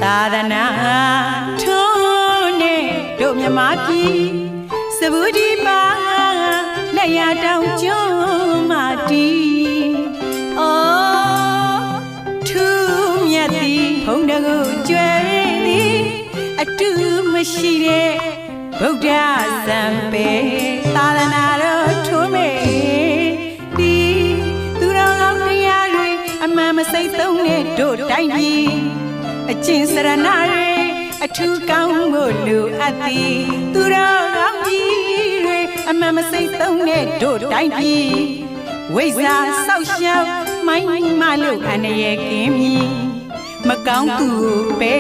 သာသနာထွန်းနဲ့တို့မြမကြီးစဘူဒီပါလက်ရတောင်ကျွန်းမတီအော်ထူးမြတ်သည်ဘုံတကူကျွဲသည်အတူမရှိတဲ့ဗုဒ္ဓဇံပေသာသနာတော်ထွန်းမေဒီသူတော်ကောင်းတရားတွေအမှန်မစိတ်သုံးတဲ့တို့တိုင်းပြည်အကျင့်စရဏတွေအထူးကောင်းဖို့လိုအပ်သည်သူတော်ကောင်းကြီးတွေအမှန်မစိတ်သုံးတဲ့တို့တိုင်းပြည်ဝိဇ္ဇာဆောက်ရှောက်မိုင်းမလို့အနေရကင်းမြည်မကောင်းသူကိုပဲ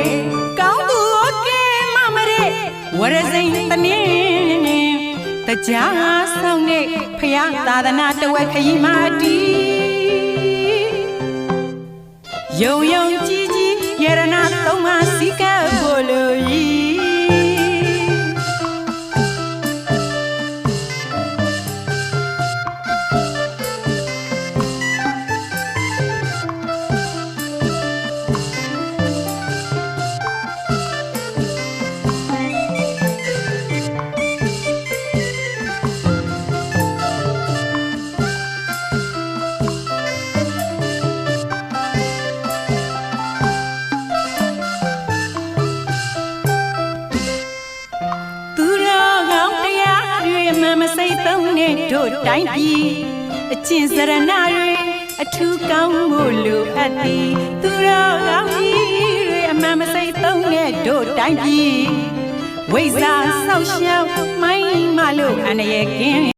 ကောင်းသူကိုကဲမမတဲ့ဝရစိန်တနည်းတရားဆောင်တဲ့ဖယားသာသနာတဝက်ခရီးမာတီယုံယုံကြည်ကြည်ယရနာသုံးပါးစီကပ်ဖို့လို၏မစိတ်သုံးတဲ့တို့တိုင်းပြည်အကျင့်စရဏတွေအထူးကောင်းဖို့လိုအပ်သည်သူတော်ကောင်းကြီးတွေအမှန်မစိတ်သုံးတဲ့တို့တိုင်းပြည်ဝိဇ္ဇာဆောက်ရှောက်မိုင်းမလို့အနေရကင်း